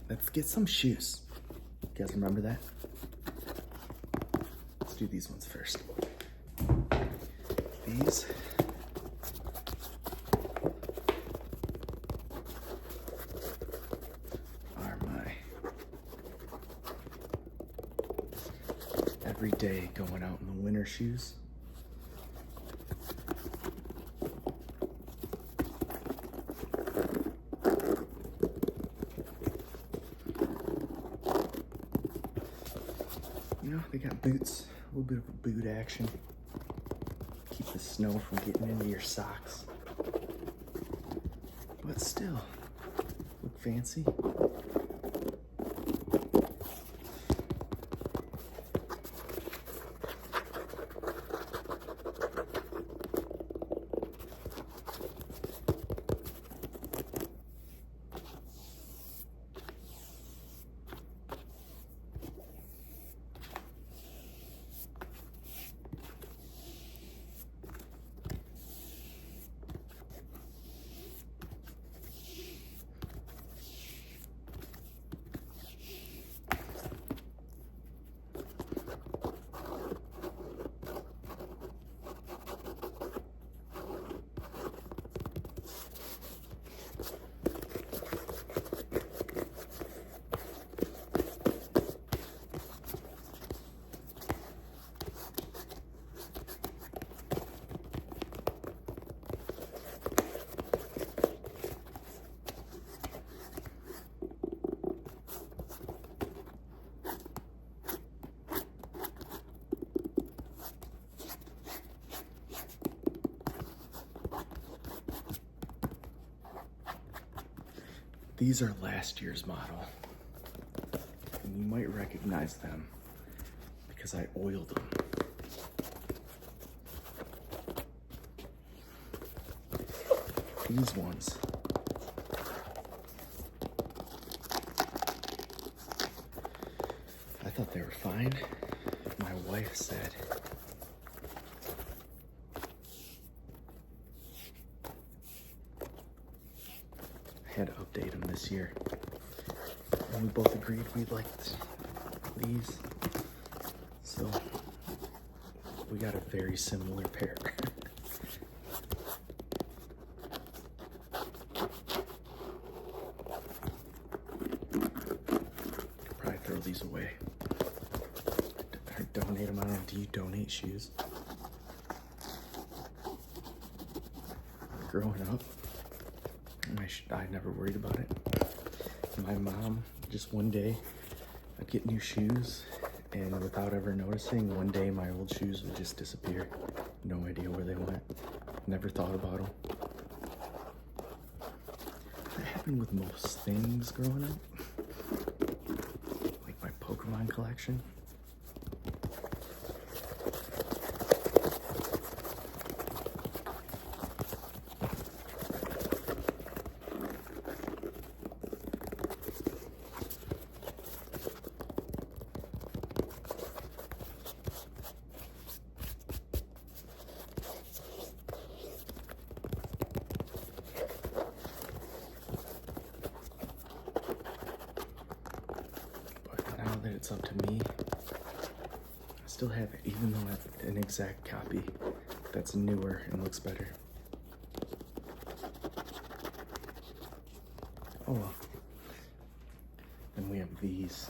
let's get some shoes. You guys remember that? Let's do these ones first. These are my everyday going out in the winter shoes. You know, they got boots, a little bit of a boot action. Keep the snow from getting into your socks. But still, look fancy. These are last year's model, and you might recognize them because I oiled them. These ones, I thought they were fine. My wife said had to update them this year, and we both agreed we liked these, so we got a very similar pair. Could probably throw these away or donate them. I don't know, do you donate shoes? Growing up, I never worried about it. My mom, just one day, I'd get new shoes, and without ever noticing, one day my old shoes would just disappear. No idea where they went. Never thought about them. That happened with most things growing up. Like my Pokemon collection. That it's up to me, I still have it, even though I have an exact copy that's newer and looks better. Oh well. Then we have these.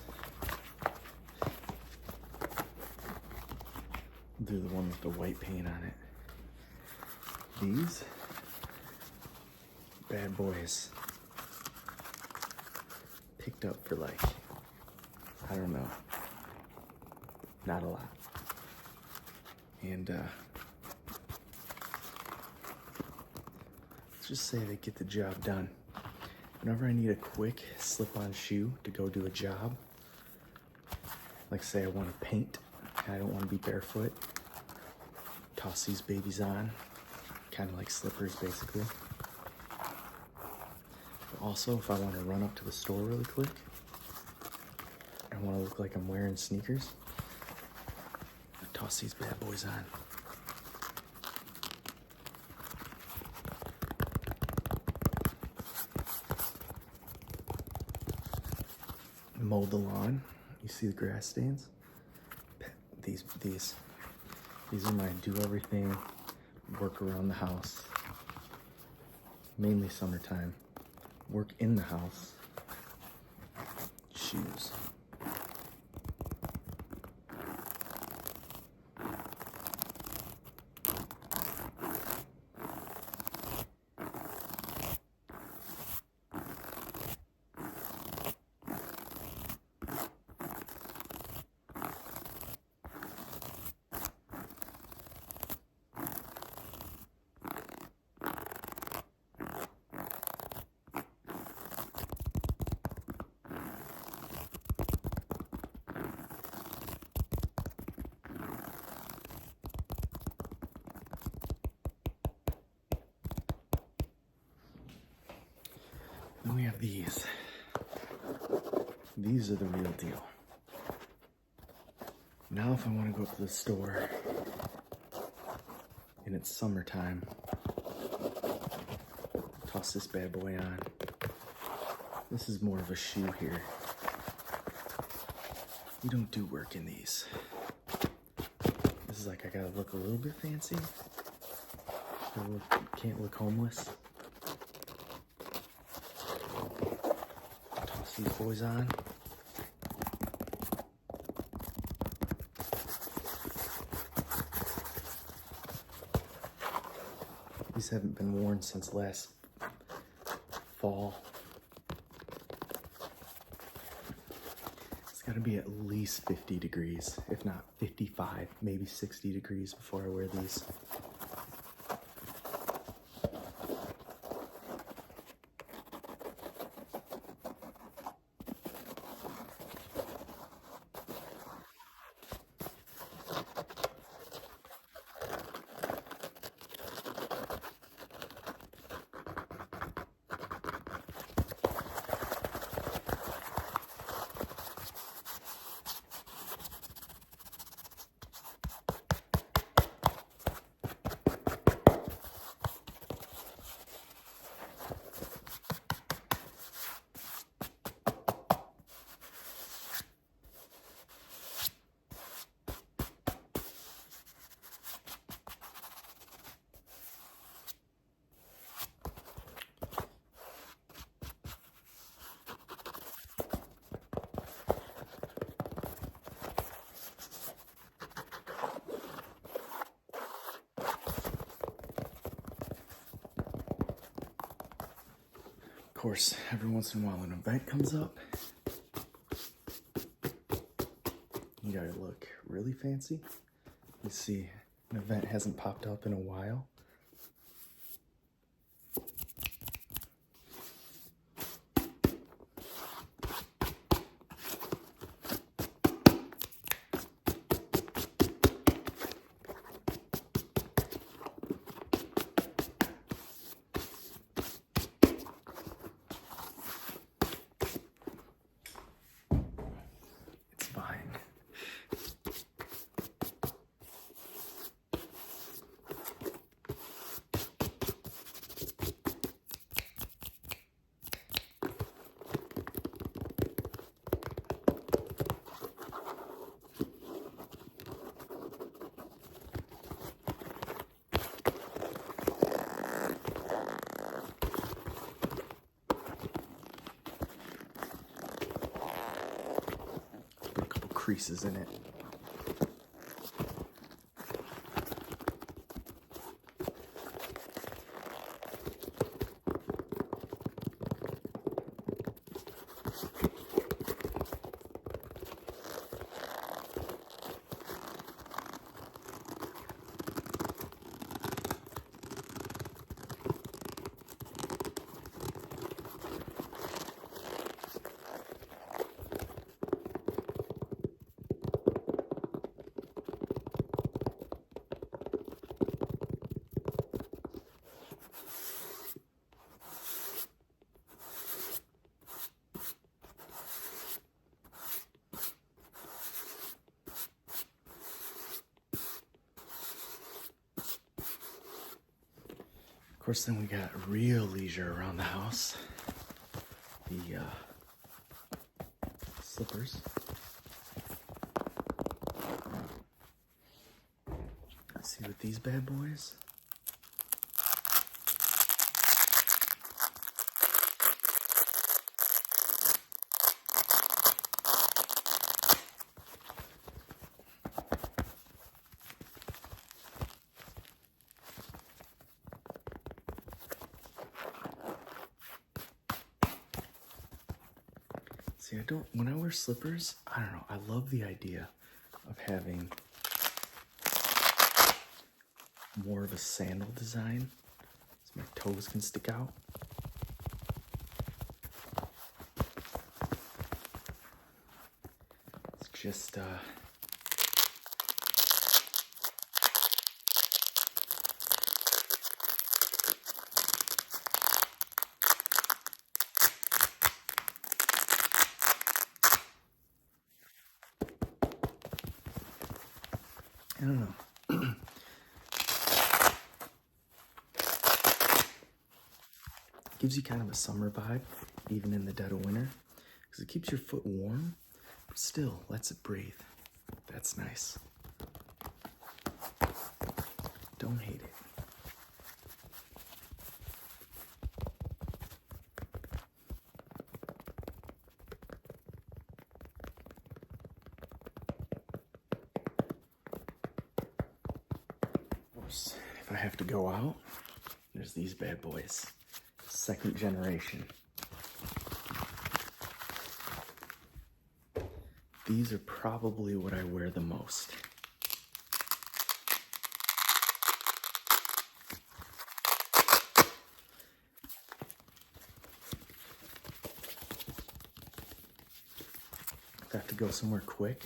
I'll do the one with the white paint on it. These bad boys picked up for like, I don't know, not a lot. And let's just say they get the job done. Whenever I need a quick slip-on shoe to go do a job, like say I want to paint and I don't want to be barefoot, toss these babies on, kind of like slippers basically. But also if I want to run up to the store really quick, I want to look like I'm wearing sneakers, I toss these bad boys on. mowed the lawn. You see the grass stains? These are my do everything, work around the house. Mainly summertime. Work in the house. Shoes. Then we have these. These are the real deal. Now if I want to go up to the store and it's summertime, toss this bad boy on. This is more of a shoe here. You don't do work in these. This is like I gotta look a little bit fancy. Can't look homeless. Toss these boys on. These haven't been worn since last fall. It's gotta be at least 50 degrees, if not 55, maybe 60 degrees before I wear these. Of course, every once in a while an event comes up. You gotta look really fancy. You see, an event hasn't popped up in a while. Creases in it. Of course, then we got real leisure around the house. The slippers. Let's see what these bad boys. See, when I wear slippers, I don't know, I love the idea of having more of a sandal design so my toes can stick out. It's just, I don't know. Gives you kind of a summer vibe, even in the dead of winter, because it keeps your foot warm, but still lets it breathe. That's nice. Don't hate it. Of course, if I have to go out, there's these bad boys. Second generation. These are probably what I wear the most. If I have to go somewhere quick,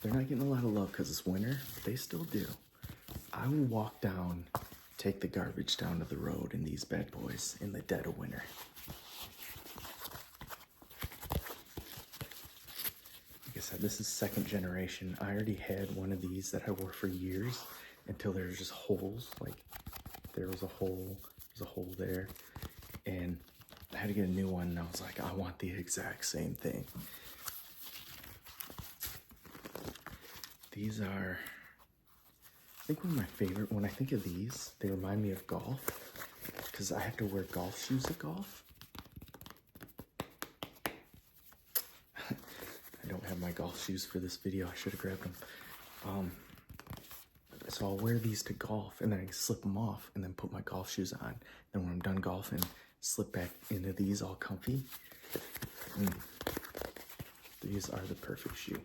they're not getting a lot of love because it's winter, but they still do. I will walk down, take the garbage down to the road in these bad boys in the dead of winter. Like I said, this is second generation. I already had one of these that I wore for years until there was just holes. Like there was a hole there, and I had to get a new one, and I was like, I want the exact same thing. These are, I think one of my favorite, when I think of these, they remind me of golf, because I have to wear golf shoes at golf. I don't have my golf shoes for this video. I should have grabbed them. So I'll wear these to golf, and then I can slip them off, and then put my golf shoes on. Then when I'm done golfing, slip back into these all comfy. These are the perfect shoe.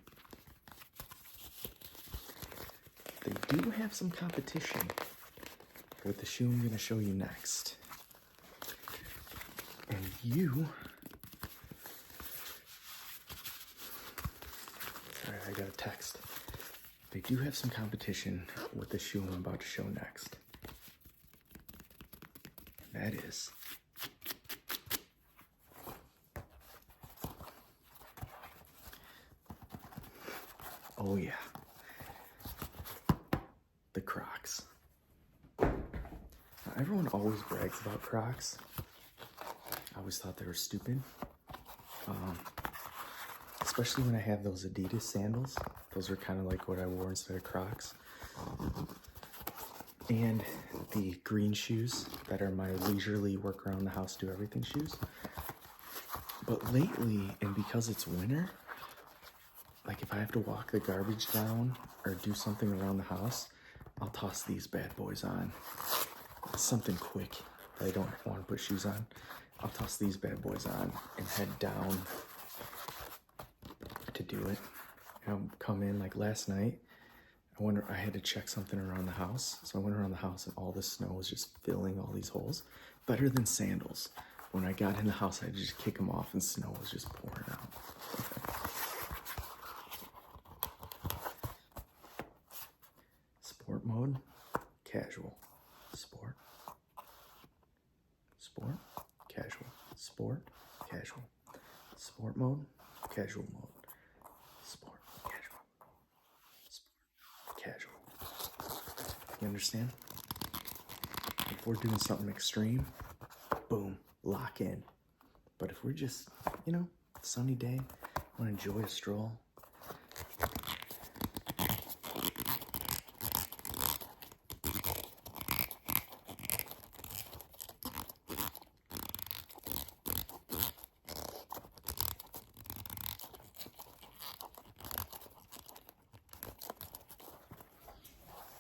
They do have some competition with the shoe I'm going to show you next. And sorry, I got a text. They do have some competition with the shoe I'm about to show next. And that is oh yeah, the Crocs. Now, everyone always brags about Crocs. I always thought they were stupid. Especially when I have those Adidas sandals. Those are kind of like what I wore instead of Crocs. And the green shoes that are my leisurely work around the house, do everything shoes. But lately, and because it's winter, like if I have to walk the garbage down or do something around the house, I'll toss these bad boys on. It's something quick that I don't want to put shoes on. I'll toss these bad boys on and head down to do it. And I'll come in like last night. I had to check something around the house. So I went around the house and all the snow was just filling all these holes. Better than sandals. When I got in the house, I had to just kick them off and snow was just pouring out. Sport mode, casual. Sport, sport, casual. Sport, casual. Sport mode, casual mode. Sport, casual. Sport, casual. You understand? If we're doing something extreme, boom, lock in. But if we're just, Sunny day. I want to enjoy a stroll.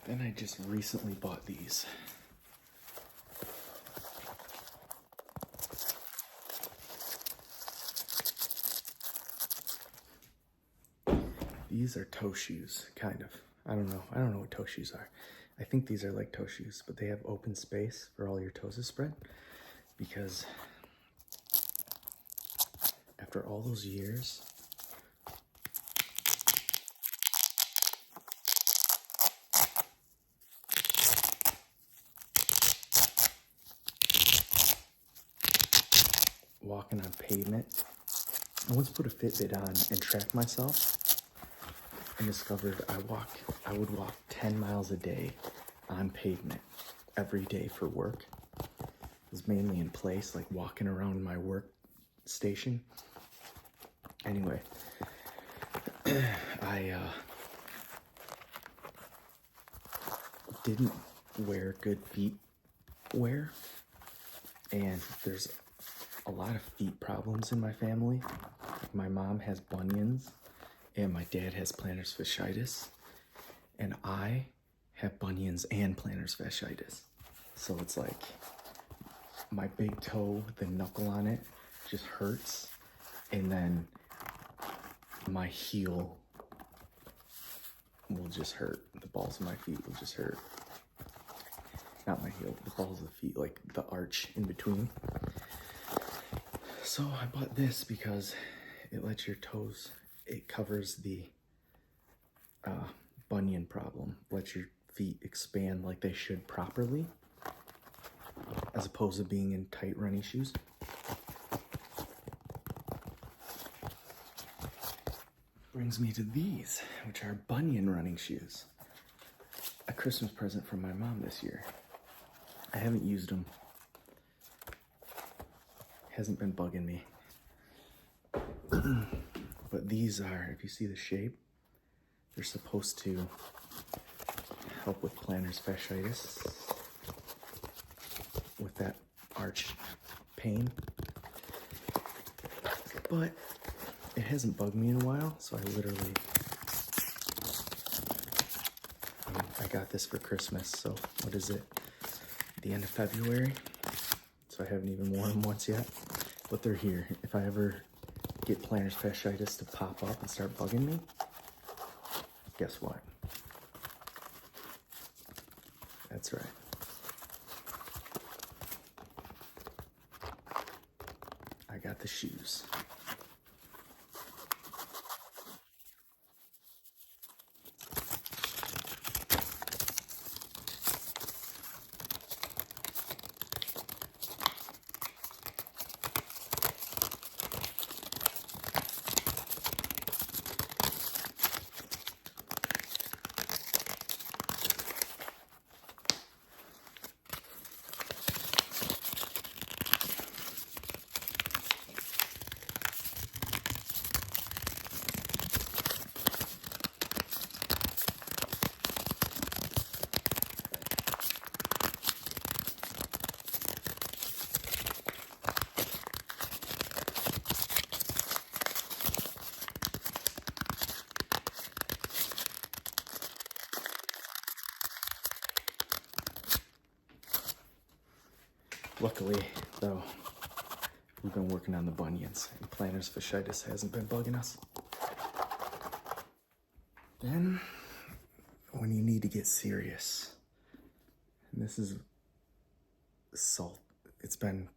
Then I just recently bought these. These are toe shoes, kind of. I don't know what toe shoes are. I think these are like toe shoes, but they have open space for all your toes to spread. Because after all those years, walking on pavement, I once put a Fitbit on and tracked myself and discovered I would walk 10 miles a day on pavement every day for work. It was mainly in place, like walking around my work station. Anyway, I didn't wear good feet wear, and there's a lot of feet problems in my family. My mom has bunions, and my dad has plantar fasciitis, and I have bunions and plantar fasciitis. So it's like my big toe, the knuckle on it, just hurts, and then my heel will just hurt. The balls of my feet will just hurt. Not my heel, the balls of the feet, like the arch in between. So I bought this because it lets your toes, it covers the bunion problem, lets your feet expand like they should properly, as opposed to being in tight running shoes. Brings me to these, which are bunion running shoes. A Christmas present from my mom this year. I haven't used them. Hasn't been bugging me. But these are, if you see the shape, they're supposed to help with plantar fasciitis, with that arch pain. But it hasn't bugged me in a while, so I literally, I got this for Christmas, so what is it? The end of February, so I haven't even worn them once yet, but they're here. If I ever get plantar fasciitis to pop up and start bugging me, guess what? That's right. I got the shoes. Luckily, though, we've been working on the bunions, and plantar fasciitis hasn't been bugging us. Then, when you need to get serious, and this is salt. It's been,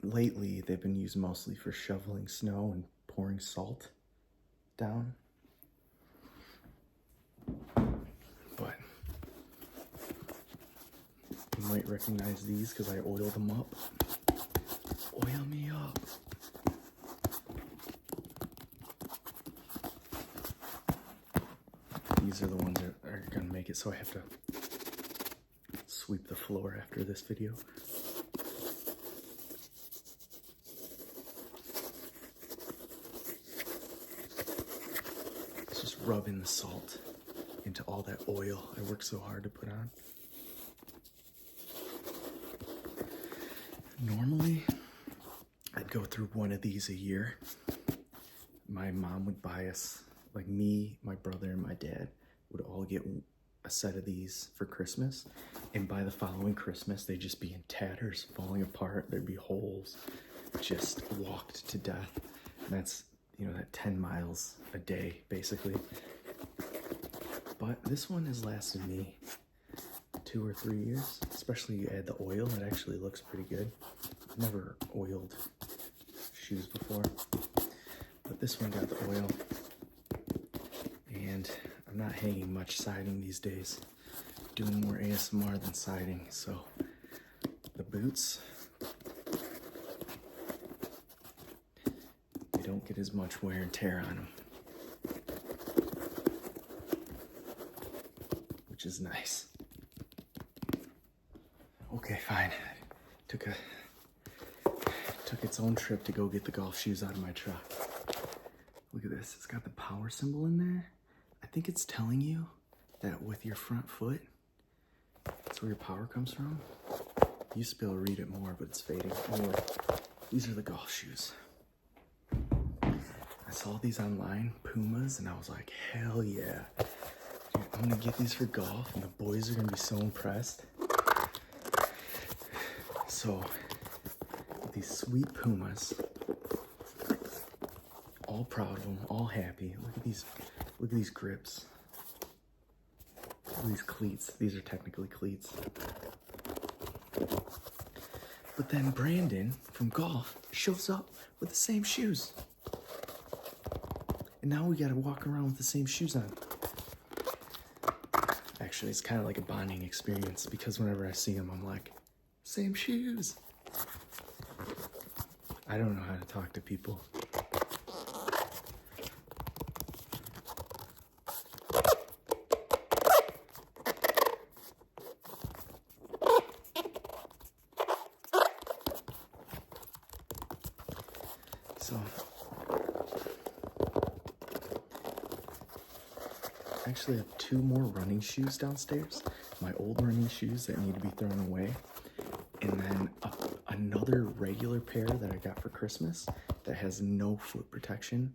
lately, they've been used mostly for shoveling snow and pouring salt down. But you might recognize these because I oiled them up. Oil me up. These are the ones that are gonna make it, so I have to sweep the floor after this video. rub in the salt into all that oil I worked so hard to put on. Normally, I'd go through one of these a year. My mom would buy us, like me, my brother, and my dad would all get a set of these for Christmas. And by the following Christmas, they'd just be in tatters, falling apart. There'd be holes, just walked to death. And that's, you know, that 10 miles a day, basically. But this one has lasted me 2 or 3 years, especially you add the oil. It actually looks pretty good. I've never oiled shoes before, but this one got the oil. And I'm not hanging much siding these days. Doing more ASMR than siding, so the boots, they don't get as much wear and tear on them, which is nice. Okay, fine. Took its own trip to go get the golf shoes out of my truck. Look at this, it's got the power symbol in there. I think it's telling you that with your front foot, that's where your power comes from. You used to be able to read it more, but it's fading. Anyway, these are the golf shoes. I saw these online, Pumas, and I was like, hell yeah. Dude, I'm gonna get these for golf, and the boys are gonna be so impressed. So, these sweet Pumas, all proud of them, all happy. Look at these grips. Look at these cleats. These are technically cleats. But then Brandon from golf shows up with the same shoes. And now we gotta walk around with the same shoes on. Actually, it's kind of like a bonding experience because whenever I see him, I'm like, same shoes. I don't know how to talk to people. So, I actually have 2 more running shoes downstairs. My old running shoes that need to be thrown away. And then another regular pair that I got for Christmas that has no foot protection.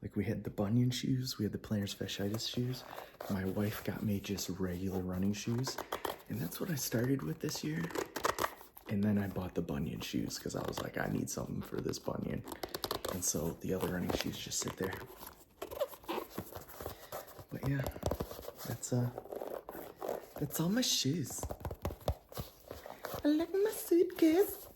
Like we had the bunion shoes, we had the plantar fasciitis shoes. My wife got me just regular running shoes. And that's what I started with this year. And then I bought the bunion shoes because I was like, I need something for this bunion. And so the other running shoes just sit there. But yeah, that's all my shoes. I like my suitcase.